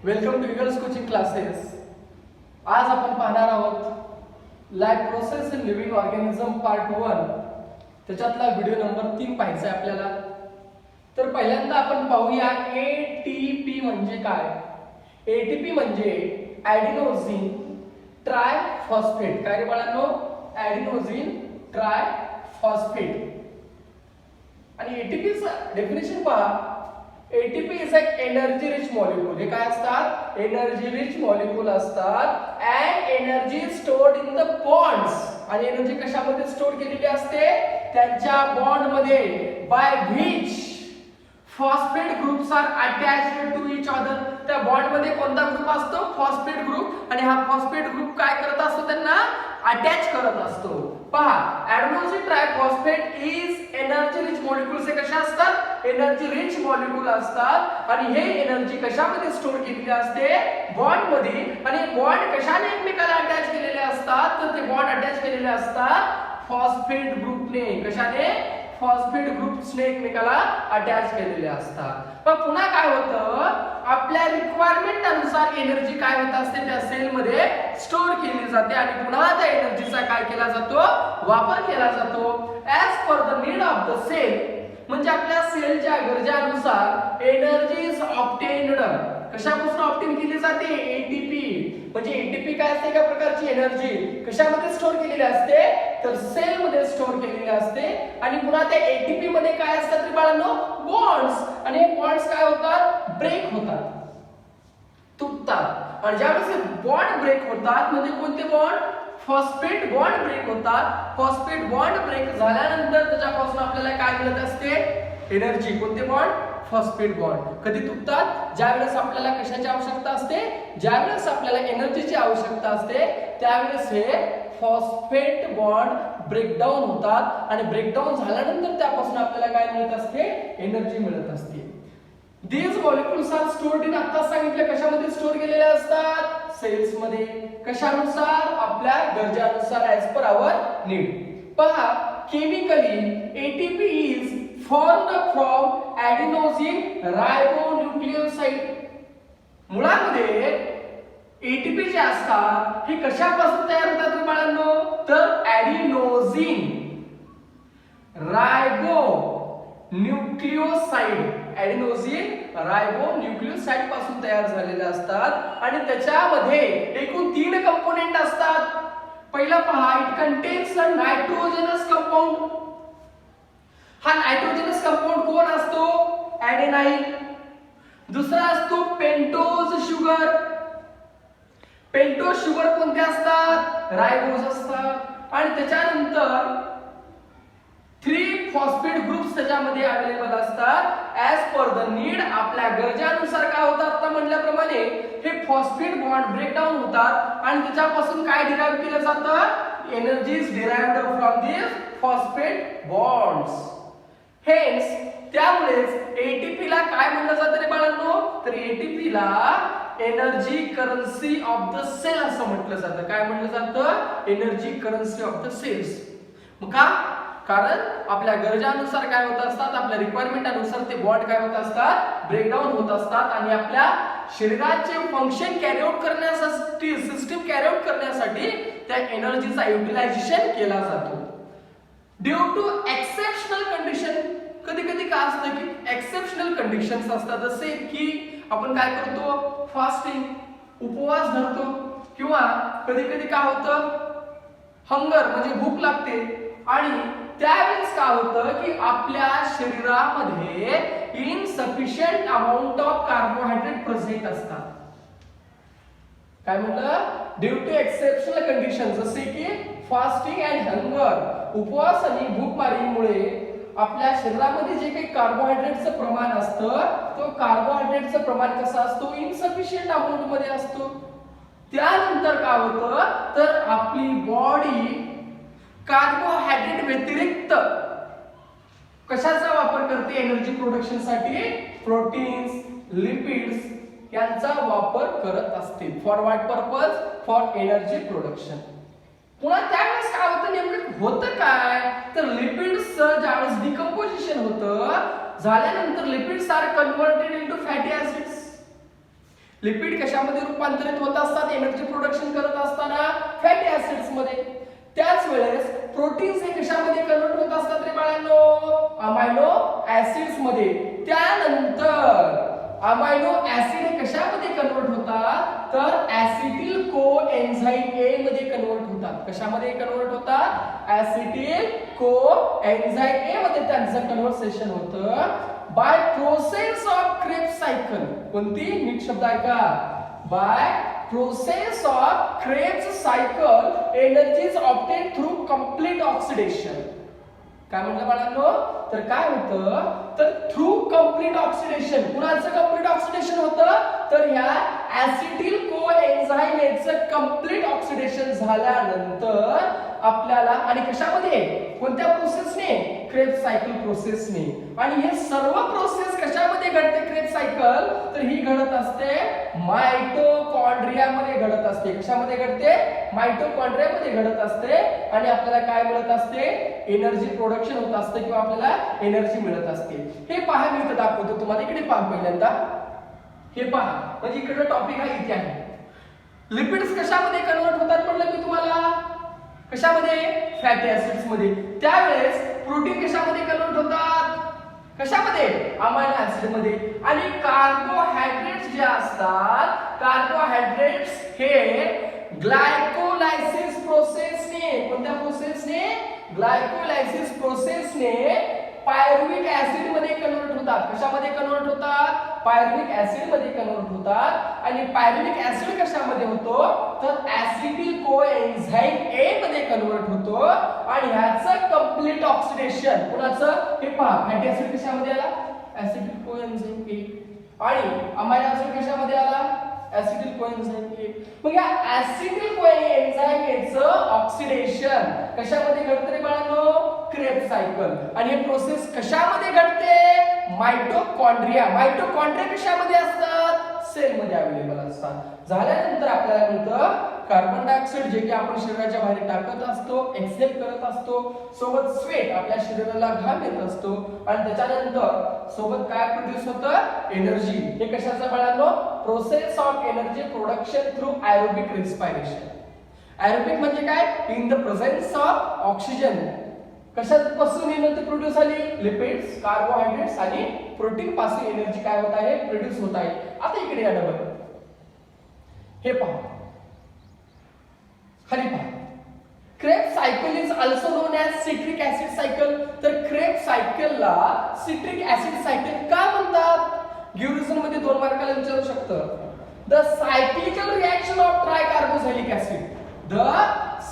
Welcome to yours coaching classes. आज आपण पाहणार आहोत life process in living organism part 1. त्याच्यातला व्हिडिओ नंबर 3 पाहायचा आहे आपल्याला. तर पहिल्यांदा आपण पाहूया एटीपी म्हणजे काय. एटीपी म्हणजे ॲडिनोसिन ट्रायफॉस्फेट. काय रे बाळांनो? Adenosine triphosphate. आणि एटीपीचं डेफिनेशन पहा. ATP is a energy rich molecule. हे काय असतात? एनर्जी रिच मॉलिक्यूल असतात. And energy stored in the bonds. आणि एनर्जी कशामध्ये स्टोर केलेली असते? त्यांच्या बॉन्ड मध्ये. By which phosphate groups are attached to each other. त्या बॉन्ड मध्ये कोणता ग्रुप असतो? Phosphate group. आणि हा फॉस्फेट ग्रुप काय करत असतो? त्यांना अटॅच करत असतो. पहा, adenosine triphosphate is energy rich molecules. हे कशा असतात? एनर्जी रिच मॉलिक्यूल असतात. आणि हे एनर्जी कशामध्ये स्टोर केलेली असते? बॉन्ड मध्ये. आणि बॉन्ड कशाने एकमेकाला अटॅच केलेले असतात? तर ते बॉन्ड अटॅच केलेले असतात फॉस्फेट ग्रुपने. कशाने? फॉस्फेट ग्रुप्सने एकमेकाला अटॅच केलेले असतात. पण पुन्हा काय होतं? आपल्या रिक्वायरमेंट अनुसार एनर्जी काय होत असते? त्या सेल मध्ये स्टोर केली जाते. आणि पुन्हा त्या एनर्जीचा काय केला जातो? वापर केला जातो. As per the need of the cell. म्हणजे आपल्या सेलच्या गरजानुसार एनर्जी इज ऑब्टेन्ड. कशापासून ऑब्टेन केली जाते? एटीपी. म्हणजे एटीपी काय असते? एका प्रकारची एनर्जी कशामध्ये स्टोर केलेली असते? तर सेल मध्ये स्टोर केलेली असते. आणि पुन्हा त्या एटीपी मध्ये काय असतात रे बाळांनो? बॉन्ड्स. आणि हे बॉन्ड्स काय होतात? ब्रेक होतात, तुटतात. आणि ज्यावेळेस बॉन्ड ब्रेक होतात, म्हणजे कोणते बॉन्ड? फॉस्फेट बॉन्ड ब्रेक होतात. फॉस्फेट बॉन्ड ब्रेक झाल्यानंतर त्याच्यापासून आपल्याला काय मिळत असते? एनर्जी. कोणते बॉन्ड? Phosphate bond. कधी तुटतात? ज्यावेळेस आपल्याला कशाची आवश्यकता असते? ज्यावेळेस आपल्याला एनर्जीची आवश्यकता असते त्यावेळेस हे फॉस्फेट बॉन्ड ब्रेकडाऊन होतात. आणि ब्रेकडाऊन झाल्यानंतर त्यापासून आपल्याला काय मिळत असते? एनर्जी मिळत असते. These molecules are stored in. आता सांगितलं कशामध्ये स्टोर केलेले असतात? सेल्स मध्ये. कशानुसार? आपल्या गरजानुसार. As per our need. पहा, chemically ATP is formed from adenosine ribonucleoside. मुळामध्ये एटीपी जे असतात हे कशापासून तयार होतात बाळांनो? तर ॲडिनोसिन रायबोन्यूक्लियोसाइड. ॲडिनोसिन रायबोन्यूक्लियोसाइड पासून तयार झालेले असतात. आणि त्याच्यामध्ये एकूण 3 कंपोनेंट असतात. पहिला पहा, it contains a nitrogenous compound. हा नायट्रोजनस कंपाऊंड कोण असतो? ॲडेनाइन. दुसरा असतो पेंटोज शुगर. पेंटोज शुगर कोणते असतात? रायबोज असतात. आणि त्याच्यानंतर 3 फॉस्फेट ग्रुप्स त्याच्यामध्ये अवेलेबल असतात. As per the need. आपल्या गरजानुसार काय होतात? आता म्हटल्याप्रमाणे हे फॉस्फेट बॉन्ड ब्रेकडाऊन होतात. आणि त्याच्यापासून काय डिराइव्ह केलं जातं? Energy is derived from this phosphate bonds. Hence त्यामुळेच एटीपी ला काय म्हणलं जातं रे बाळांनो? तर एटीपी ला energy currency of the cell असं म्हटलं जातं. काय म्हटलं जातं? Energy currency of the cells. मग का? कारण आपल्या गरजानुसार काय होत असतात? आपल्या रिक्वायरमेंट अनुसार ते बॉन्ड काय होत असतात? ब्रेकडाऊन होत असतात. आणि आपल्या शरीराचे फंक्शन कॅरी आउट करण्यासाठी, सिस्टीम कॅरी आउट करण्यासाठी त्या एनर्जीचा युटिलायझेशन केला जातो. Due to exceptional condition. कधी कधी काय असतं की एक्सेप्शनल कंडिशन्स असतात. जसे की आपण काय करतो? फास्टिंग, उपवास धरतो. किंवा कधी कधी काय होतं? हंगर म्हणजे भूक लागते. आणि त्यावेळेस काय होतं की आपल्या शरीरामध्ये insufficient amount of carbohydrate present असतात. काय म्हटलं? Due to exceptional condition. जसे की फास्टिंग अँड हंगर, उपवास आणि भूकमारीमुळे आपल्या शरीरामध्ये जे काही कार्बोहायड्रेटचं प्रमाण असतं तो कार्बोहायड्रेटचं प्रमाण कसं असतो? इनसफिशियंट अमाऊंट मध्ये असतो. त्यानंतर काय होतं? तर आपली बॉडी कार्बोहायड्रेट व्यतिरिक्त कशाचा वापर करते? एनर्जी प्रोडक्शन साठी प्रोटीन्स, लिपिड्स यांचा वापर करत असते. For what purpose? For energy production. पुन्हा त्यावेळेस काय होतं? नेमकं होतं काय? तर लिपिड्सचं ज्यावेळेस डिकम्पोजिशन होतं झाल्यानंतर lipids are converted into fatty acids. Lipid कशामध्ये रूपांतरित होत असतात एनर्जी प्रोडक्शन करत असताना? फॅटी ऍसिड्स मध्ये. त्याच वेळेस प्रोटीन्स हे कशामध्ये कन्वर्ट होत असतात रे बाळांनो? अमायनो ऍसिड्स मध्ये. त्यानंतर अमायनो ऍसिड हे कशामध्ये कन्वर्ट होतात? तर ऍसिटिल कोएन्झाइम ए मध्ये कन्वर्ट होतात. कशामध्ये कन्वर्ट होतात? ऍसिटिल कोएन्झाइम ए मध्ये त्यांचं कन्व्हर्सेशन होतं by process of Krebs cycle. कोणती? नीट शब्द ऐका. By process of Krebs cycle energy is obtain through complete oxidation. काय म्हटलं बाळांनो? तर काय होतं? तर थ्रू कंप्लीट ऑक्सिडेशन. कुणाचं कंप्लीट ऑक्सिडेशन होतं? तर ह्या ऍसिटिल कोएन्झाइमचं कंप्लीट ऑक्सिडेशन झाल्यानंतर आपल्याला, आणि कशामध्ये? कोणत्या प्रोसेसने? Krebs cycle प्रोसेसने. आणि हे सर्व प्रोसेस कशामध्ये घडते क्रेब्स सायकल? तर ही घडत असते मायटोकॉन्ड्रियामध्ये घडत असते. कशामध्ये घडते? मायटोकॉन्ड्रियामध्ये घडत असते. आणि आपल्याला काय मिळत असते? एनर्जी प्रोडक्शन होत असते किंवा आपल्याला एनर्जी मिळत असते. हे पहा, मी इथे दाखवतो तुम्हाला. इकडे पहा पहिल्यांदा. हे पहा, म्हणजे इकडे टॉपिक आहे, इथे आहे. लिपिड्स कशामध्ये कन्वर्ट होतात म्हटलं मी तुम्हाला? कशामध्ये? फॅटी ऍसिड्स मध्ये. त्यावेळेस प्रोटीन कशामध्ये कन्वर्ट होतात? कशामध्ये? अमायनो ऍसिड मध्ये. आणि कार्बोहायड्रेट्स जे असतात, कार्बोहायड्रेट्स हे ग्लायकोलायसिस प्रोसेसने, कोणत्या प्रोसेसने? ग्लायकोलायसिस प्रोसेसने पायरुव्हिक ऍसिड मध्ये कन्वर्ट होतात. कशामध्ये कन्वर्ट होतात? पायरुव्हिक ऍसिड मध्ये कन्वर्ट होतात. आणि पायरुव्हिक ऍसिड कशामध्ये होतो? तर ऍसिटिल कोएन्झाइम ए मध्ये कन्वर्ट होतो. आणि ह्याचं कंप्लीट ऑक्सिडेशन कुणाचं? हे पहा, फॅटी ऍसिड कशामध्ये आला? ऍसिटिल कोएन्झाइम ए. आणि अमायनो ऍसिड कशामध्ये आला? ऍसिटिल कोएन्झाइम ए. मग या ऍसिटिल कोएन्झाइम एचं ऑक्सिडेशन कशामध्ये घडते रे बाळांनो? Krebs cycle. आणि हे प्रोसेस कशामध्ये घडते? मायटोकॉन्ड्रिया. मायटोकॉन्ड्रिया कशामध्ये असतात? सेल मध्ये अवेलेबल असतात. झाल्यानंतर आपल्याला मिळतं कार्बन डायऑक्साइड, जे की आपण शरीराच्या बाहेर टाकत असतो, एक्सेल करत असतो. सोबत स्वेट, आपल्या शरीराला घाम येत असतो. आणि त्याच्यानंतर सोबत काय प्रोड्यूस होतं? एनर्जी. हे कशाचं बाळांनो? Process of energy production through aerobic respiration. Aerobic म्हणजे काय? In the presence of oxygen. कशापासून एनर्जी प्रोड्यूस झाली? लिपिड्स, कार्बोहायड्रेट्स आणि प्रोटीन पासून एनर्जी काय होत आहे? प्रोड्यूस होत आहे. आता इकडे या डबल. हे पहा, खाली पहा. Krebs cycle is also known as citric acid cycle. तर क्रेब्स सायकलला सिट्रिक ऍसिड सायकल का म्हणतात? गिव्ह मध्ये 2 मार्काला विचारू शकतं. The cyclical reaction of tricarboxylic acid. The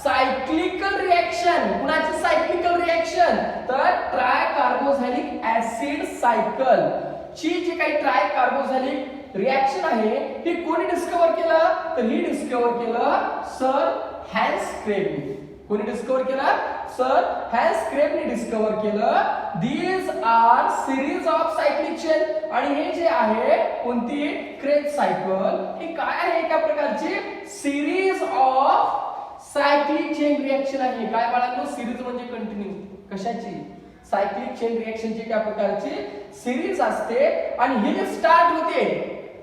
cyclical reaction. कुणाची सायक्लिकल रिएक्शन? तर ट्रायकार्बोझॅलिक ऍसिड सायकल ची जी काही ट्रायकार्बोझॅलिक रिएक्शन आहे, ही कोणी डिस्कव्हर केलं? तर ही डिस्कव्हर केलं सर हॅन्स क्रेबने. कोणी डिस्कव्हर केलं? सर हॅन्स क्रेबने डिस्कव्हर केलं. These are series of cyclic chain. आणि हे जे आहे कोणती? Krebs cycle. ही काय आहे? एका प्रकारची series of cyclic chain reaction आहे. काय बाळांनो? सिरीज म्हणजे कंटिन्यू. कशाची? सायक्लिक चेन रिएक्शनची एका प्रकारची सिरीज असते. आणि ही स्टार्ट होते,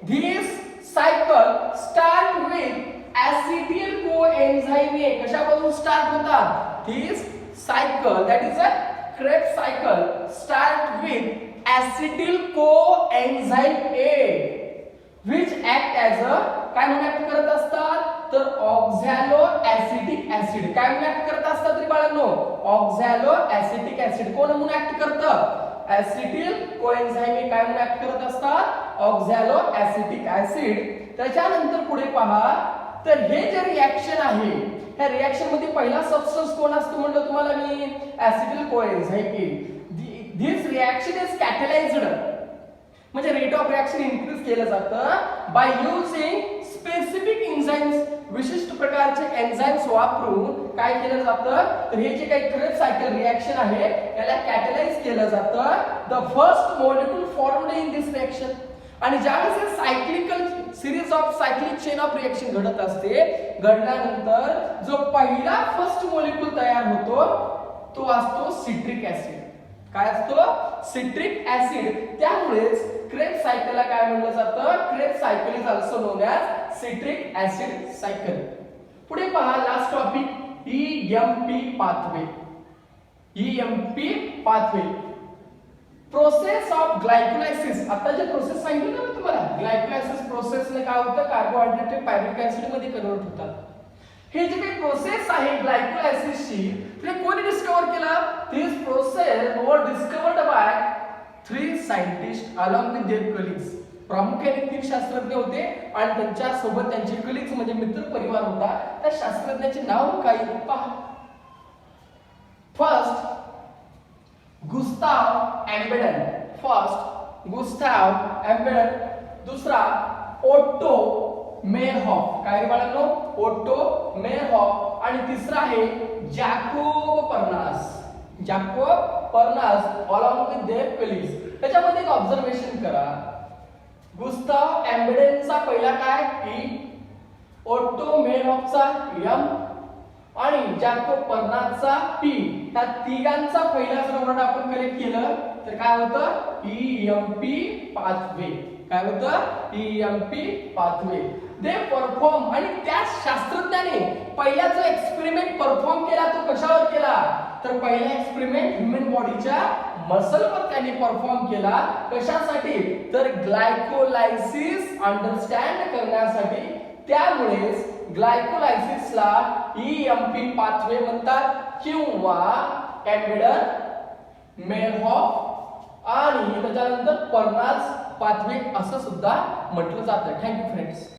this cycle start with acetyl coenzyme A. कशापासून स्टार्ट होतात? This cycle, that is a Krebs cycle, start with acetyl coenzyme A which act as a, काय म्हणून ऍक्ट करत असतात? तर ऑक्झॅलो ऍसिटिक ऍसिड. काय म्हणून ऍक्ट करत असतात रे बाळांनो? ऑक्झॅलो ऍसिटिक ऍसिड. कोण म्हणून ऍक्ट करतं? ऍसिटिल कोएन्झाइम काय म्हणून ऍक्ट करत असतात? ऑक्झॅलो ऍसिटिक ऍसिड. त्याच्यानंतर पुढे पहा, तर हे जे रिएक्शन आहे, ह्या रिएक्शन मध्ये पहिला सबस्टन्स कोण असतो म्हणलं तुम्हाला मी? ऍसिटिल coenzyme A. This reaction is catalysed, म्हणजे रेट ऑफ रिएक्शन इन्क्रीज केलं जातं बाय युजिंग स्पेसिफिक एन्झाइम्स. विशिष्ट प्रकारचे एन्झाइम्स वापरून काय केलं जातं? तर हे जे काही क्रेब्स सायकल रिएक्शन आहे याला कॅटलाइज केलं जातं. The first molecule formed in this reaction. आणि ज्यावेळेस हे cyclical series of cyclic chain of reaction घडत असते, घडल्यानंतर जो पहिला फर्स्ट मॉलिक्यूल तयार होतो तो असतो सिट्रिक ऍसिड. काय असतो? Citric acid. त्यामुळेच क्रेब्स सायकलला काय म्हणलं जातं? Krebs cycle is also known as citric acid cycle. पुढे पहा last topic EMP pathway. EMP pathway process of glycolysis. आता जे प्रोसेस सांगितलं ना तुम्हाला, ग्लायकोलायसिस प्रोसेसने काय होतं? कार्बोहायड्रेट हे पायरुव्हिक ऍसिड मध्ये कन्वर्ट होतात. हे जे काही प्रोसेस आहे ग्लायकोलायसिसची, ते कोणी डिस्कव्हर केला? This process were discovered by 3 scientist along with their colleagues. प्रामुख्याने 3 शास्त्रज्ञ होते आणि त्यांच्या सोबत त्यांचे कलिग्स म्हणजे मित्र परिवार होता. त्या शास्त्रज्ञाचे नाव काय पहा. First Gustav Embden. First Gustav Embden. दूसरा ओटो मेयरहॉफ. काय रे बाळांनो? ओटो मेयरहॉफ. आणि तिसरा आहे Jacob Parnas. Jacob Parnas along with their colleagues. त्याच्यामध्ये एक ऑब्झर्वेशन करा. गुस्ताव एम्बेडेनचा पहिला काय? E. ओटो मेयरहॉफचा M आणि जॅकोब परनासचा P. त्या तिघांचा पहिला जर वर्ड आपण कलेक्ट केलं तर काय होतं? EMP pathway. काय होतं? EMP pathway. They perform. आणि त्या शास्त्रज्ञाने पहिला जो एक्सपेरिमेंट परफॉर्म केला तो कशावर केला? तर पहिला एक्सपेरिमेंट ह्यूमन बॉडीच्या मसलवर त्याने परफॉर्म केला. कशासाठी? तर ग्लायकोलायसिस अंडरस्टँड करण्यासाठी. त्यामुळेच ग्लायकोलायसिसला EMP पाथवे म्हणतात किंवा एम्बेडन, मेयरहॉफ आणि त्याच्यानंतर परनास पाथवे असं सुद्धा म्हटलं जातं. Thank you friends.